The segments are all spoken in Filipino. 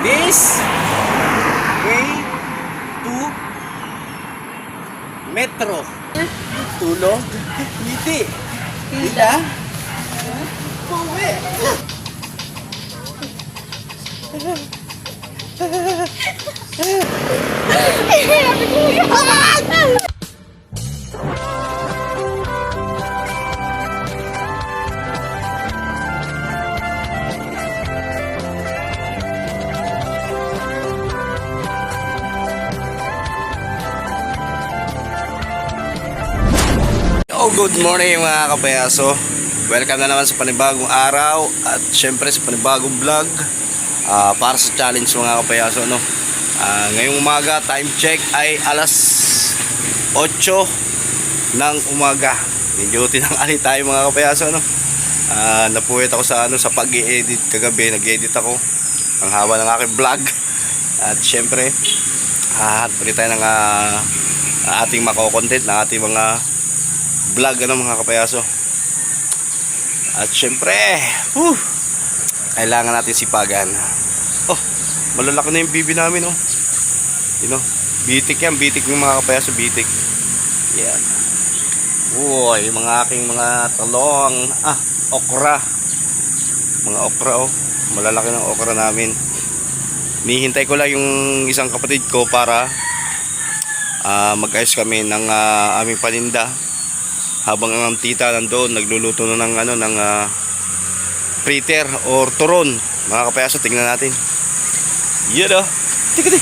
This way to Metro. Tulog? Hindi. Hindi. Pauwi. Good morning mga kapayaso. Welcome na naman sa panibagong araw at syempre sa panibagong vlog para sa challenge mga kapayaso, no? Ngayong umaga, time check ay alas 8 ng umaga. Duty ng ali tayo mga kapayaso, no? Napuwit ako sa pag-i-edit kagabi. Nag-edit ako ang haba ng aking vlog. At syempre hati tayo ng ating mako-content ng ating mga vlog mga kapayaso. At syempre kailangan natin sipagan. Malalaki na yung bibi namin, oh. You know, bitik yan, bitik ng mga kapayaso, bitik. Yan. Uy, mga aking mga talong, okra. Mga okra, oh. Malalaki ng okra namin. Nihintay ko lang yung isang kapatid ko para mag-ayos kami ng aming paninda. Habang ang tita nandoon nagluluto na ng fritter or turon. Mga kapayaso, tingnan natin. Yan, oh. Tika.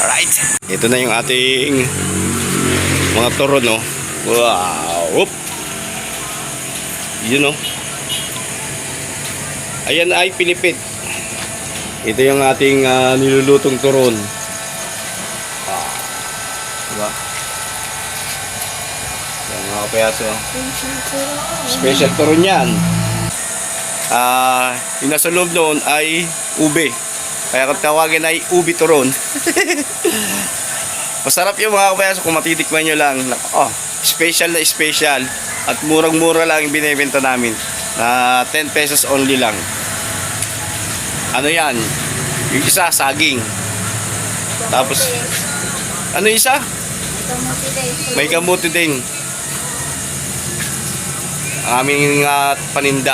Alright. Ito na yung ating mga turon, oh. Wow. Oop. Yun, oh. Ayan ay pilipit. Ito yung ating nilulutong turon. Diba? Mga kapayaso, special turon yan. Yung nasa loob noon ay ube, kaya kung tawagin ay ubi turon. Masarap yung mga kapayaso kung matitikman nyo lang. Special na special at murang mura lang yung binibenta namin na 10 pesos only lang. Ano yan, yung isa saging, tapos ano yung isa may kamuti din. Aming paninda.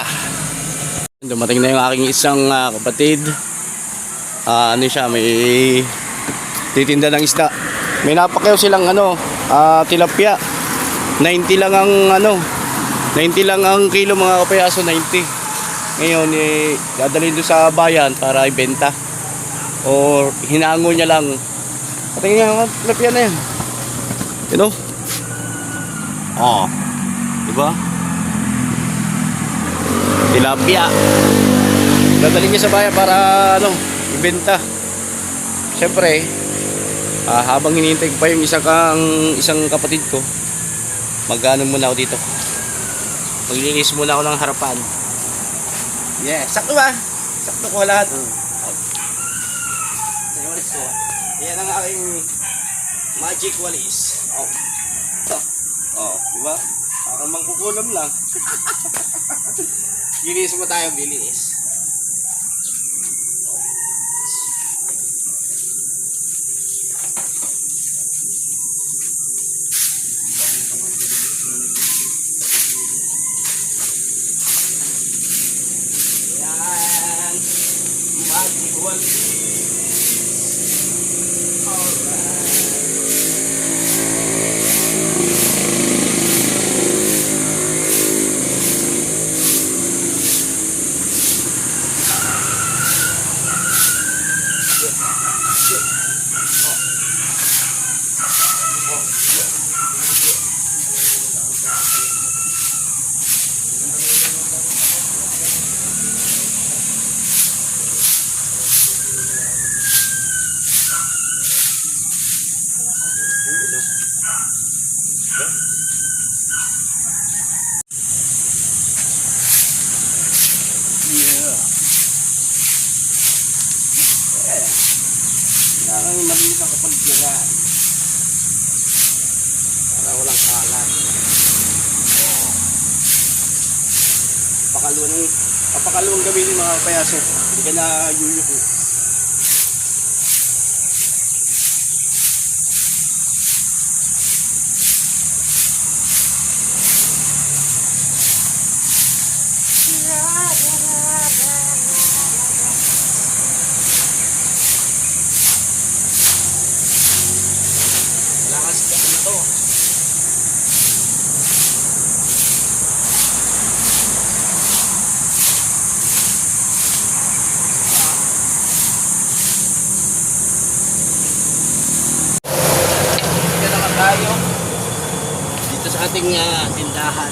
Dumating na yung aking isang kapatid. Ano siya, may titinda ng isda. May napakayaw silang tilapia. 90 lang ang 90 lang ang kilo mga kapayaso, 90. Ngayon dadalhin doon sa bayan para ibenta. O hinango niya lang. Patingin niya ang tilapia na yan. You know? Diba? Tilapia. Dadalhin niya sa bayan para ibenta. Siyempre, habang hinihintay ko pa yung isang kapatid ko, mag-ano muna ako dito. Maglinis muna ako ng harapan. Yeah, sakto ba? Sakto ko lahat. Yan ang aking magic walis. Diba? Parang mangkukulam lang. Linis mo tayo, linis. Yan. Magic walis. Kailangan malinis ang kapaligiran para walang kalat. Pakalunong Papakalawang gamitin mga kapayaso. Hindi ka na yuyuko. Lakas ka na to. Tayo dito sa ating tindahan.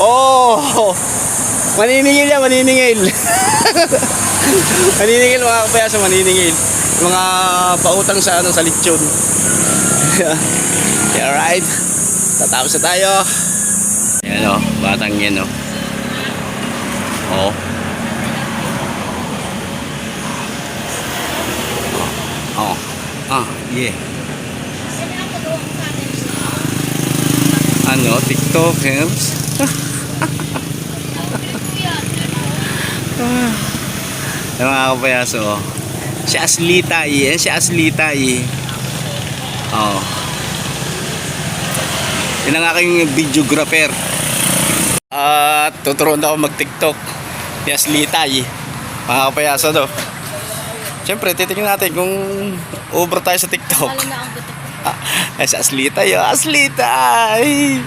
Oh, maniningil yan, maniningil. Maniningil mga kapayaso, maniningil. Mga pautang sa sa lechon. Yeah, alright. Tatapos na tayo. Ayan o, batang yan o. Oh. Oh. Ah, yeah. Ano, TikTokers? Yung mga kapayaso, si Aslita eh. Si Aslita eh. Oh. Yun ang aking videographer. At tuturuan ako mag-TikTok. Si Aslita eh. Mga kapayaso do. Siyempre, titignan natin kung over tayo sa TikTok. Si Aslita yun. Aslita eh.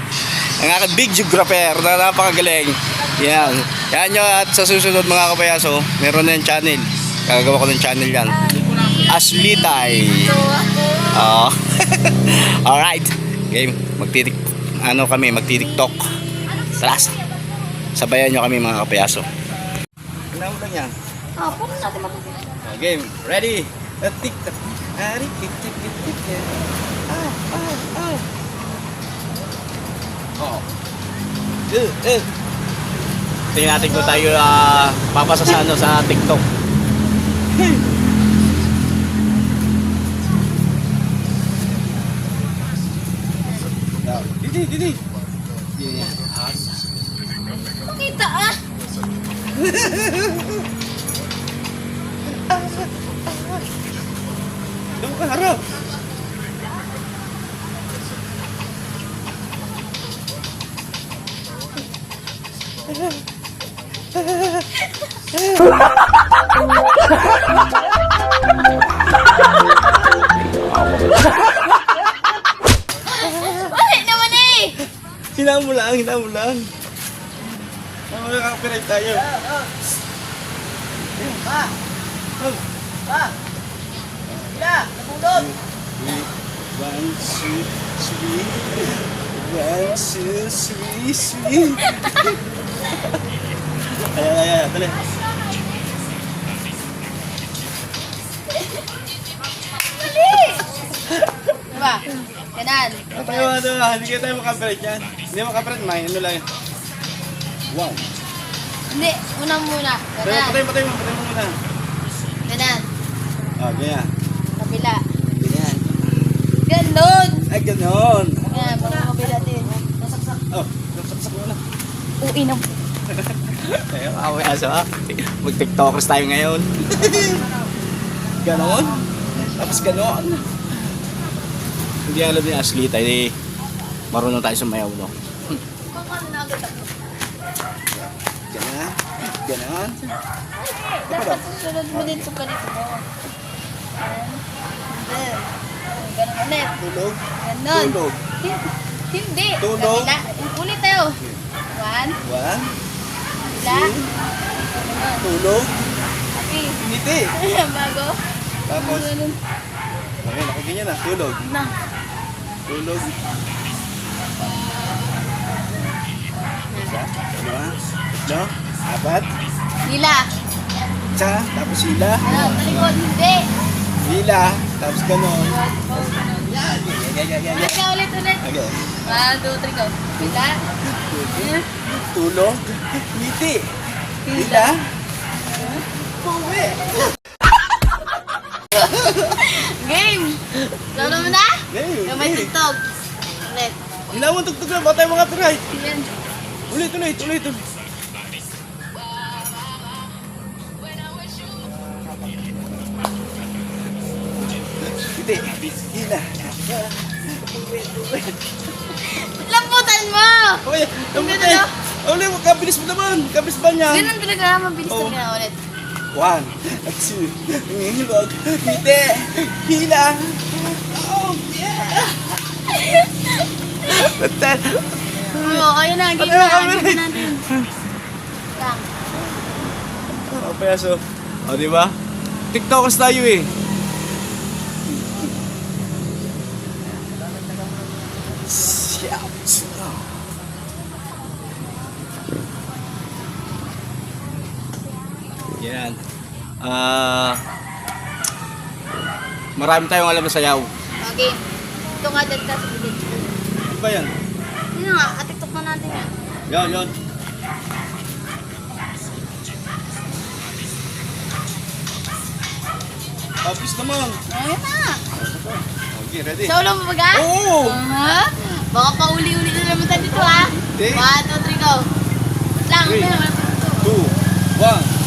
Ang aking videographer na napakagaling. Yan. Yan nyo at sa susunod mga kapayaso, meron na yung channel. Gagawa ko ng channel yan. Aslitay. Oh. Alright. Game. Magtitiktok. Talas. Sabayan nyo kami mga kapayaso. Ano mo lang yan? Puno natin matutunan. Game. Ready? TikTok. TikTok. Oh. Tingnan natin kung tayo papasa sa ano sa TikTok. Didi. Pakita ah! Doon ka harap. Bakit naman eh? Hinaan mo lang. Nakaka-copyright tayo. Ila, nabulot. 1, 2, 3. Ayan, dali. Diba? Ganan. Hindi kayo tayo makapirate yan. Hindi makapirate, ano lang yan. Wow. Hindi, unang muna. Ganan. Patay mo muna. Ganan. Ganyan. Kabila. Ganyan. Ganon. Ay, ganon. Yan, mga kabila din. Saksak mo na. Uwi na. Ayun, aso ha. Mag-tiktokers tayo ngayon. Ganon. Tapos ganon. Hindi alam ni Ashley tayo Marunong tayo sumayaw, no? Paano na agad ako? Ganon. Ganon. Dapat susunod mo din itong ganito mo. Ayan. Then, ganun ulit. Tulog. Ganon. Tulog. Hindi. Tulog. Kabila. Ulit tayo. 1. One. Kabila. Ganon. Tulog. Happy. Ngiti. Bago. Tapos, Ganun. okay, nakaganyan na. Tulog. Na. Tulog. Isa. Dalawa. Tatlo. Apat. Nila. Isa. Tapos sila. Ano? Talikod. Hindi. Sila. Tapos ganon. Yan. Ulit ka ulit. Okay. 1, 2, 3, go. Kabila. Tulog. Ngiti. Sila. Puwi. Game! Laro mo na? Game. Gamay tugtog. Ulit. Hinawang tugtog lang. Baka tayo mga try. Yan. Ulit. Ngiti. Sila. Lamputan mo! Okay, Ang okay. ganda, Uli, kabilis mo naman. Kabilis ba niya? Ganun talaga. Mabilis Oh. talaga. Ulit. 1, 2, ngilog, ngiti, hila. Oh, yeah. Batal. Oo, ayun na. Game Ano na. na kami? Game natin. Lang. Oh, peso. O, di ba? TikTokers tayo eh. Yan. Marami tayong alam na sayaw. Okay. Ito nga dyan ka sa bilik. Ano ba yan? Yun nga. Atiktok na natin yan. Yan. Tapos naman. Ayun na. Okay, ready? Sa ulo mo ba ga? Oo! Baka pauli-uli na naman tayo dito ha. Hindi. 1, 2, 3, go. Lang. Three. Ano naman? 2, 1.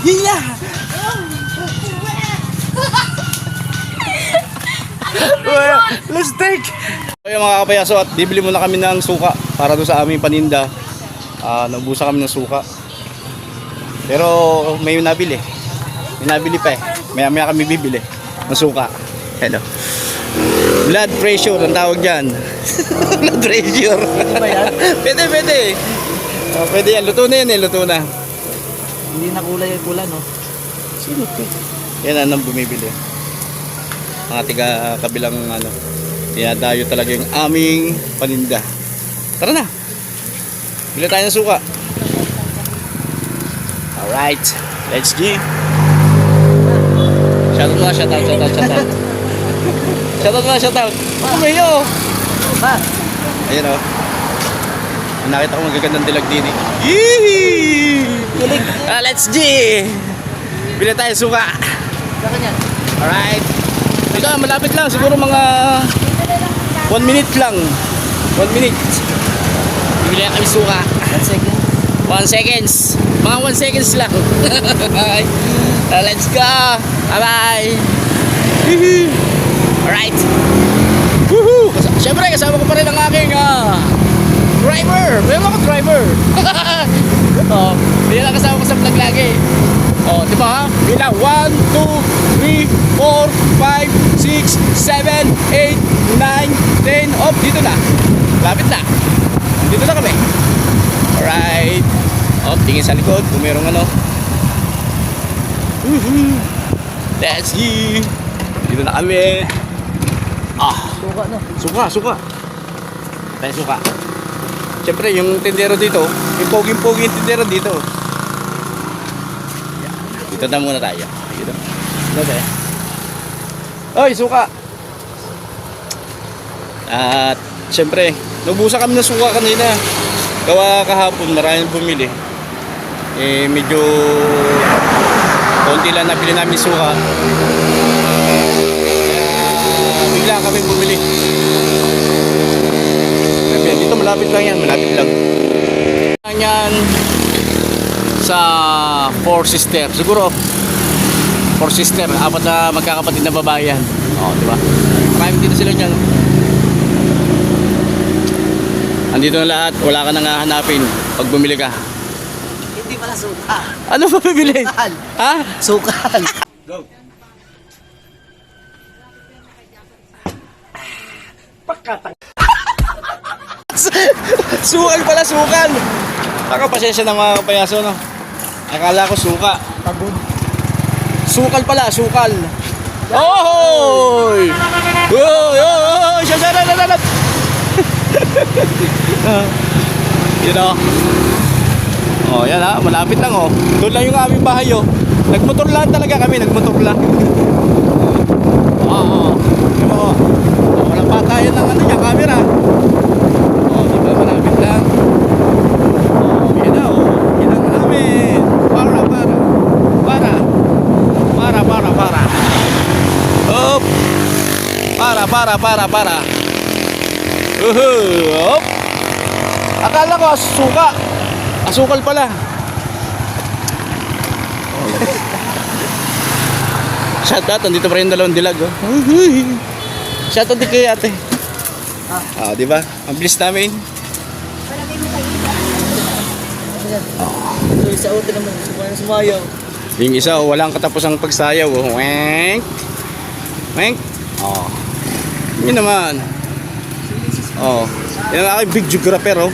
Hila! Let's take! Okay mga kapayaso, at bibili muna kami ng suka para doon sa aming paninda. Naubusan kami ng suka. Pero may nabili. May nabili pa eh. Maya kami bibili ng suka. Hello. Blood pressure ang tawag dyan. Blood pressure. ba yan? Pwede. Pwede yan. Luto na yan eh. Luto na. Hindi na kulay yung pula, no? Sino to? Yan ang bumibili. Mga tiga kabilang ano. Dinadayo talaga yung aming paninda. Tara na. Bili tayo ng suka. Alright. Let's go. Shoutout muna. Shoutout. Shoutout. Kumayo. Pa! Ayan o. Nakita ko magagandang dilag din eh. Yee! Let's go. Bili tayo suka. Saka niyan. Alright. Ito, malapit lang. Siguro mga 1 minute lang. 1 minute. Bibili na kami suka. 1 second. 1 seconds. Mga 1 seconds lang. Let's go. Bye-bye. Alright. Woohoo! Siyempre, kasama ko pa rin ang aking driver. Meron ako driver. Hindi lang kasama ko sa vlog lagi. Di ba ha? Bilang 1, 2, 3, 4, 5, 6, 7, 8, 9, 10. Dito na. Lapit na. Dito na kami. Alright. Tingin sa likod kung merong ano. Woohoo! Let's go. Dito na kami. Suka, no? Suka. Tayo suka. Siyempre, yung tindero dito, yung poging-poging tindero dito. Dito na muna tayo. Dito. Okay. Oy, suka! At, siyempre, nabusa kami ng suka kanina. Gawa kahapon, maraming bumili. Medyo konti lang nabili namin suka. Bigla kami bumili. Dito malapit lang yan, malapit lang. Yan sa Four Sisters. Siguro Four sister, apat na magkakapatid na babae yan. Oo, di ba? Marami dito sila dyan. Andito na lahat, wala ka nang hahanapin pag bumili ka. Hindi pala suka. Ano pa bibili? Sukal. Ha? Sukal. Go. Sukal pala, sukal. Baka pasensya ng mga kapayaso, no? Akala ko suka. Pagod. Sukal pala, sukal. Ohoy! Oy, oy, shasharat. You know? Oh, yan ha, malapit lang oh. Doon lang yung aming bahay oh. Nagmotor lang talaga kami, nagmotor lang. Oo. Oo. Walang patayan ng ano niya, camera. Oh, di ba malapit lang? Oh, yan na oh. Yan ang namin. Para. Hop. Para. Hop. Akala ko suka. Asukal pala. Shout out, nandito pa rin yung dalawang dilag oh. Shout out din kay ate. Di ba? Ang bilis namin. Sa uto naman. Sumayaw. Yung isa, oh, walang katapusang pagsayaw. Oh. Wenk. Oh. Yun naman. Oh. Yan ang aking videographer, oh.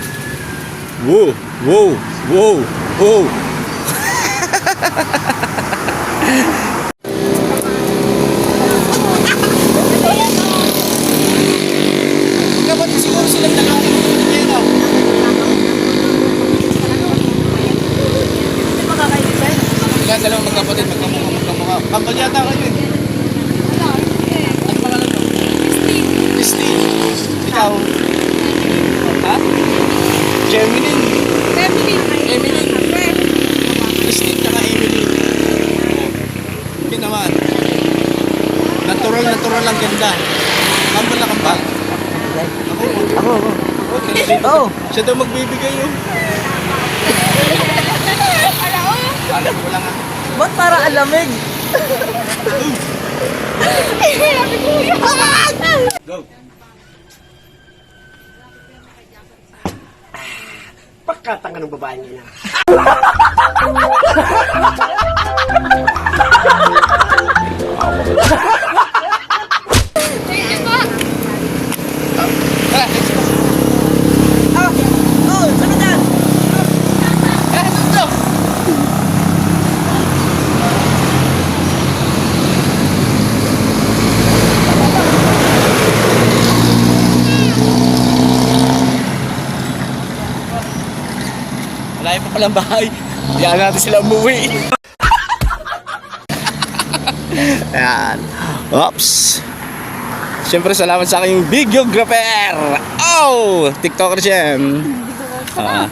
Wow. Dapat siguro silang nakakalala. Yan, oh. Kaya dalawang magkapatid, magkamukha. Kampal yata kayo eh. Ano pangalan mo? Christine. Ikaw? Ha? Gemini. Christine ka Emily. Yun naman. Natural lang ganda. Kampal na kampal. Ako. Oo. Siya daw magbibigay yun. Alam ko lang ah. Ba't para alamig? Go. Pagkatanga ng babae niya. Tara, let's go. Sunod yan. Let's go. Malayo pa palang bahay. Diyan natin sila umuwi. Ayan. Oops. Siyempre salamat sa aking videographer. Oh! TikToker siya.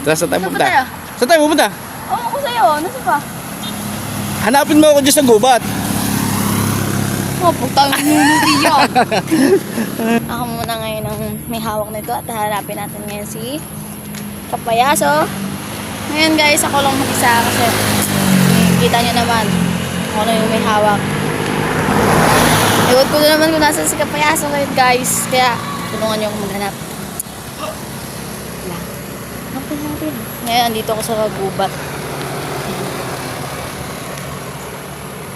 Saan tayo pupunta? Saan tayo pupunta? Oo, ako sa'yo. Nasa pa? Hanapin mo ako dyan sa gubat. Oh, pagtawin mo yan. Ako muna ngayon ang may hawak nito at haharapin natin ngayon si Kapayaso. Ngayon guys, ako lang mag-isa kasi kita nyo naman ako na yung may hawak. Iwag ko na naman kung nasa si Kapayaso ngayon guys. Kaya tulungan nyo ako maghanap. Hanapin natin. Ngayon, andito ako sa gubat.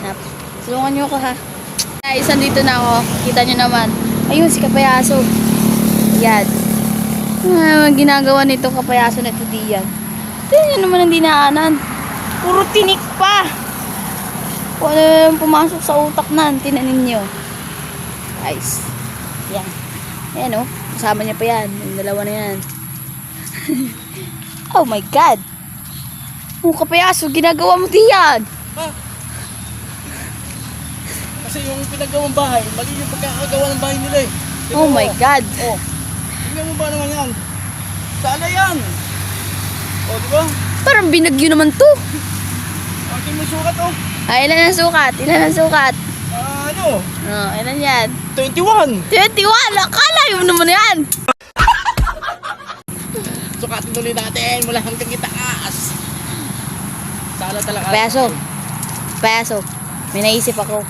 Hanap. Tulungan nyo ako ha. Guys, andito na ako. Kita nyo naman. Ayun, si Kapayaso. Yan. Ginagawa nito Kapayaso na ito diyan. Tingnan nyo naman ang dinaanan. Puro tinik pa. Kung ano yung pumasok sa utak na. Tinanin nyo. Guys. Yan. Ayan o. Kasama niya pa yan. Yung dalawa na yan. Oh my God. Oh, Kapayaso, ginagawa mo diyan. Kasi yung pinagawang bahay, mali yung pagkakagawa ng bahay nila eh. Oh my God. Oh. Tingnan mo ba naman yan? Sala yan. Oh, di ba? Parang binagyo naman to. Akin mo sukat oh. Ilan ang sukat? Ilan ang sukat? Ano? Oh, ilan yan? 21. 21! Akala yun naman yan! Sukatin ulit natin mula hanggang itaas. Sala talaga. Kapayaso. Kapayaso. May naisip ako.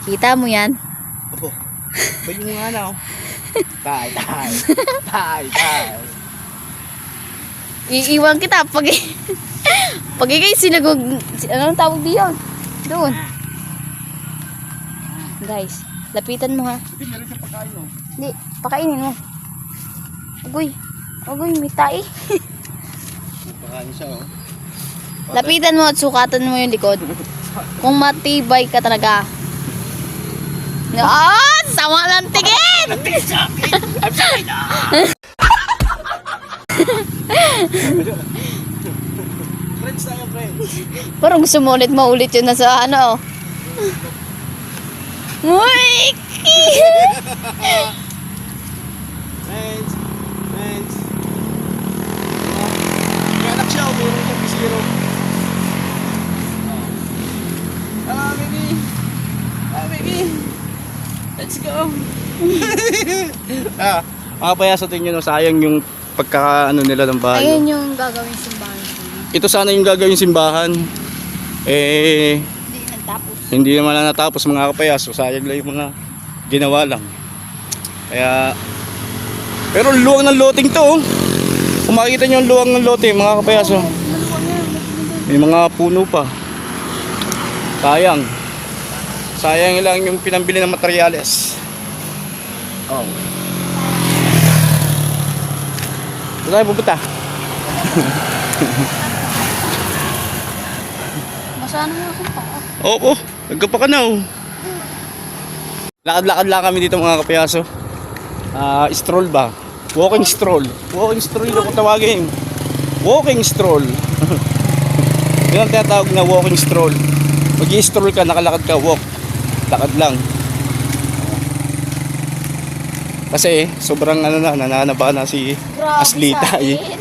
Kita mo yan? Opo. Bayo mo nga na, oh. Tay. Iiwan kita pag pag ikay sinagog, anong tawag diyon? Doon. Guys, lapitan mo ha. Hindi, pakainin mo. Agoy, may tae. Pakain siya, oh. Lapitan mo at sukatan mo yung likod. Kung matibay ka talaga. Sama ng tingin! I'm sorry na! Friends tayo, friends. Parang gusto mo ulit maulit yun na sa ano. Uy! Friends. May anak siya, oh. Meron siyang bisiro. Baby. Let's go. Mga payaso, tingin nyo, sayang yung pagkakaano nila ng bahay. Ayun yung gagawin simbahan. Ito sana yung gagawin simbahan. Hindi nagtapos. Hindi naman na natapos mga kapayaso. Sayang lang yung mga ginawa lang. Kaya, pero luwang ng loting to, oh. Kung makikita nyo ang luwang ng loting mga kapayaso. May mga puno pa. Sayang lang yung pinambili ng materyales. Oh. Saan tayo pupunta? Masana mo ako pa. Oo, nagkapa ka na, oh. Lakad-lakad lang kami dito mga kapayaso. Stroll ba? Walking stroll yung kung tawagin. Walking stroll. Yun ang tinatawag na walking stroll. Pag i-stroll ka, nakalakad ka, walk. Lakad lang. Kasi sobrang nananaba na si Grabe Aslita, sa akin.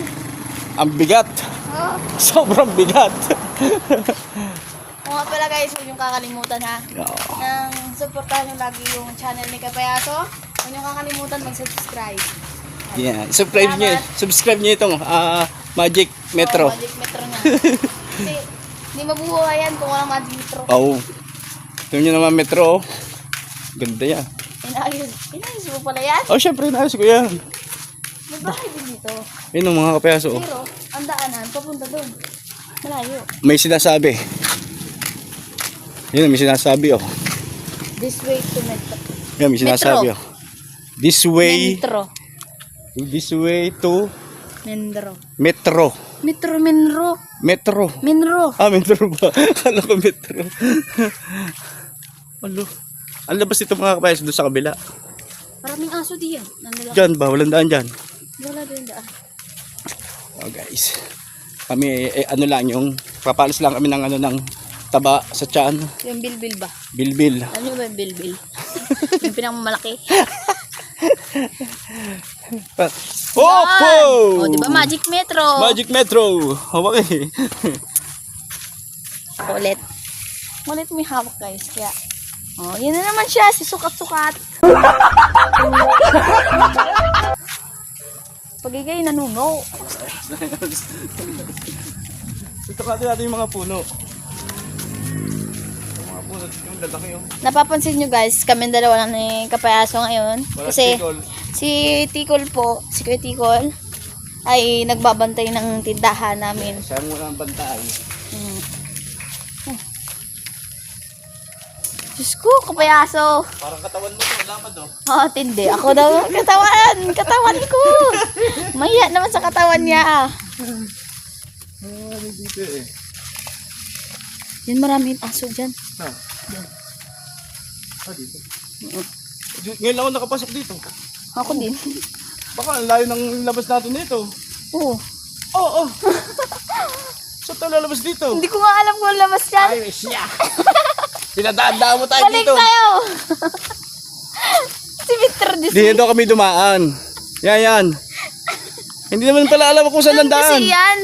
Ang bigat. Oh. Sobrang bigat. O nga pala guys, huwag niyong kakalimutan ha. Oo. Nang supportahan niyo lagi yung channel ni Kapayaso. Huwag niyong kakalimutan mag-subscribe. Yeah, subscribe niyo itong Magic Metro. Oh, Magic Metro nga. Kasi hindi mabuhay yan kung walang Magic Metro. Oo. Ito nyo naman Metro, oh. Ganda yan. Inayos mo pala yan? Oh, syempre naayos ko yan. May bahay din dito. Yun ang mga kapayaso, oh. Pero, ang daanan, papunta doon. Malayo. May sinasabi. Yun, may sinasabi, oh. This way to Metro. Yan, may sinasabi, oh. This way to Menro. Metro. Menro. Metro ba? Akala ko Metro. Ano? Ang labas dito mga kapayaso doon sa kabila. Maraming aso diyan. Nandala. Diyan ba? Walang daan dyan. Wala din daan. Oh guys. Kami, ano lang yung, papalis lang kami ng ng taba sa tiyan. Yung bilbil ba? Bilbil. Ano ba yung bilbil? Yung pinakamalaki. Opo! O, di ba Magic Metro? Magic Metro. Okay. Ulit. Ulit may hawak guys. Kaya, oh, yun na naman siya. Si Sukat-Sukat. Pagigay nanuno. Ito ka natin yung mga puno. Mga puno, yung lalaki yun. Napapansin nyo guys, kami dalawa lang ni Kapayaso ngayon. Wala Kasi Tikol. si Tikol po, si Kuya Tikol, ay nagbabantay ng tindahan namin. Siya muna ang bantay. Diyos ko, Kapayaso. Parang katawan mo ito, lamad oh. Oh, tindi. Ako daw, katawan ko. Maya naman sa katawan niya. Dito eh. Yan, maraming aso dyan. Dito. Ngayon lang ako nakapasok dito. Ako din. Baka ang layo ng labas natin dito. Oo. Oo. Saan tayo lalabas dito? Hindi ko nga alam kung labas yan. Ay, siya. Pinadaan mo tayo Balik dito. tayo. Si Victor Dito kami dumaan. Yan. Hindi naman pala alam kung saan ang daan. Kasi yan.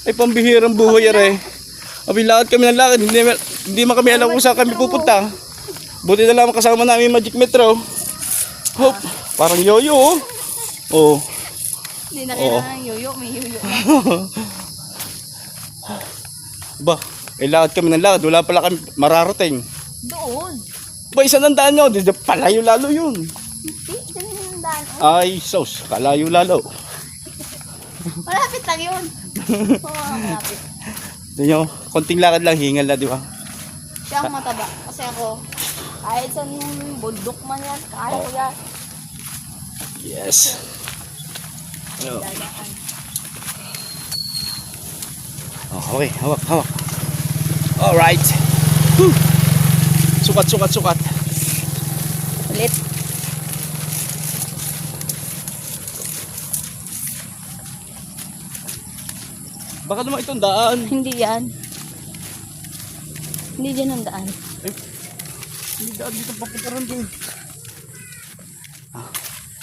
Ay, pambihirang buhay eh. Abi, lakad kami ng lakad. Hindi man kami alam kung saan kami pupunta. Buti na lang kasama namin yung Magic Metro. Hop, parang yoyo oh. Oh. Hindi na kailangan ng yoyo. May yoyo na. Ba, Eh, lakad kami ng lakad. Wala pala kami mararating. Doon. Ba, isa ng daan nyo. Palayo lalo yun. Hindi, ganun yung daan. Oh. Ay, sos. Kalayo lalo. Malapit lang yun. Oo, malapit. Ito nyo, konting lakad lang. Hingal na, di ba? Siya ang mataba. Kasi ako, kahit sa bundok man yan, kaya ko yan. Yes. Yo. Oh, okay. Hawak, hawak. Alright. Whew. Sukat, sukat, sukat. Ulit. Baka naman itong daan. Hindi yan. Hindi dyan ang daan. Hindi daan dito papuntaran doon.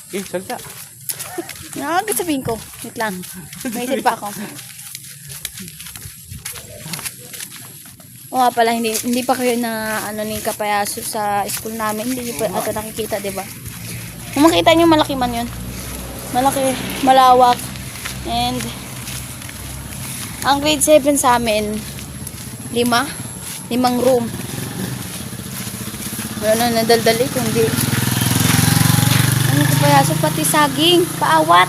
Salita. Nakakasabihin ko. Wait lang. May isip pa ako. O nga pala, hindi pa kayo na ano ni Kapayaso sa school namin. Hindi pa ito nakikita, diba? Kung makita nyo, malaki man yun. Malaki, malawak. And ang grade 7 sa amin, 5 room. Wala na nadaldal eh, kundi ano Kapayaso, pati saging, paawat.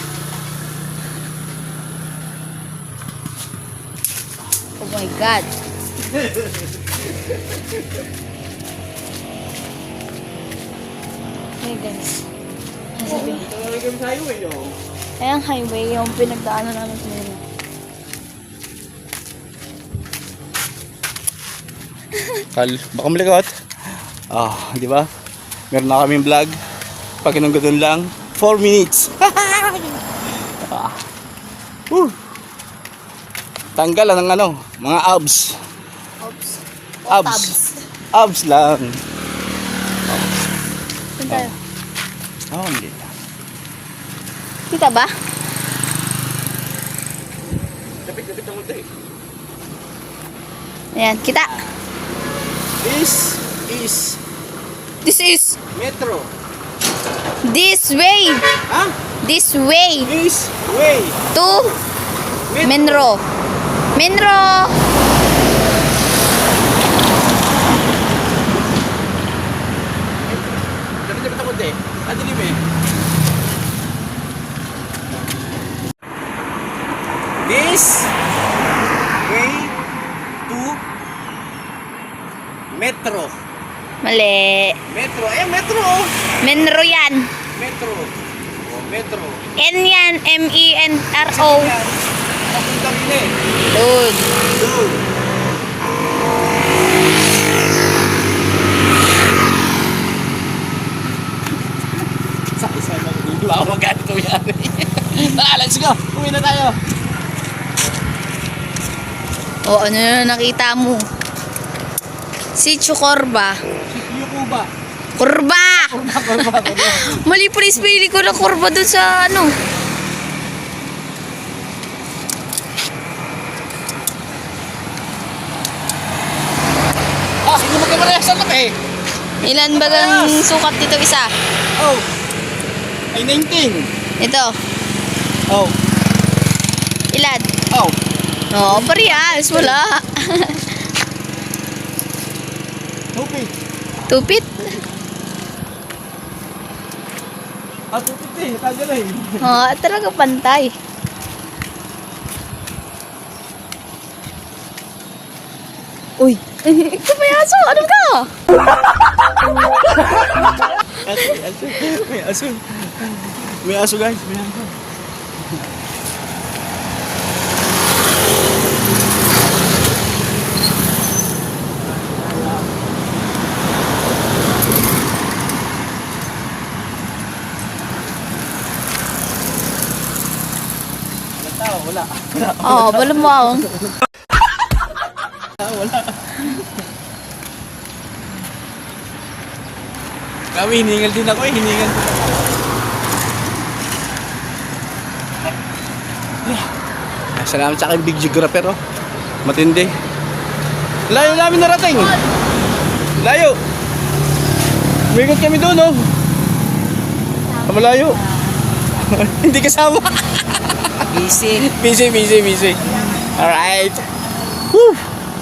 Oh my God. Hey guys. Sabi. Kaya ang highway, yung pinagdaanan namin kanina. Kal, baka malikot. Di ba? Meron na kaming vlog. Pag inunggodon lang, 4 minutes. Woo. Tanggal lang ng ano, mga abs. Oops. Abs. Abs lang. Saan tayo? Hindi. Kita ba? Lapit ang mundo eh. Ayan, kita. This is This is metro. this way. Ha? This way This way. to Menro. Menro. Lapit ang mundo eh. Adilim eh. This way to metro. Mali. Metro. Metro. Menro yan. Metro. Metro. N yan. M-E-N-R-O. Papuntang ini. Doon. Doon. Sa na dito ako magkano yan. Let's go. Uwi na tayo. O, ano na nakita mo? Sitio Corba. Yukuba. Corba! Mali pa rin spelling ko na Corba doon sa ano. Sino magkamarehas ang laki? Ilan ba ang sukat dito isa? Oh. Ay 19. Ito. Oh. Ilan? Oh. Oo, parehas. Wala. Okay. Tupit? Tupit eh. Tagal eh. Oo, talaga pantay. Uy! Kapayaso! Ano ka? Aso. May aso. May aso guys. May aso. Wala. Oo, balamang. Wala. Kami, hiningal din ako eh. Hiningal din ako. Salamat sa aking big geographer oh. Matindi. Layo namin narating. Layo. Umikot kami doon oh. Malayo. Hindi kasama. Busy. Busy. Alright. Woo.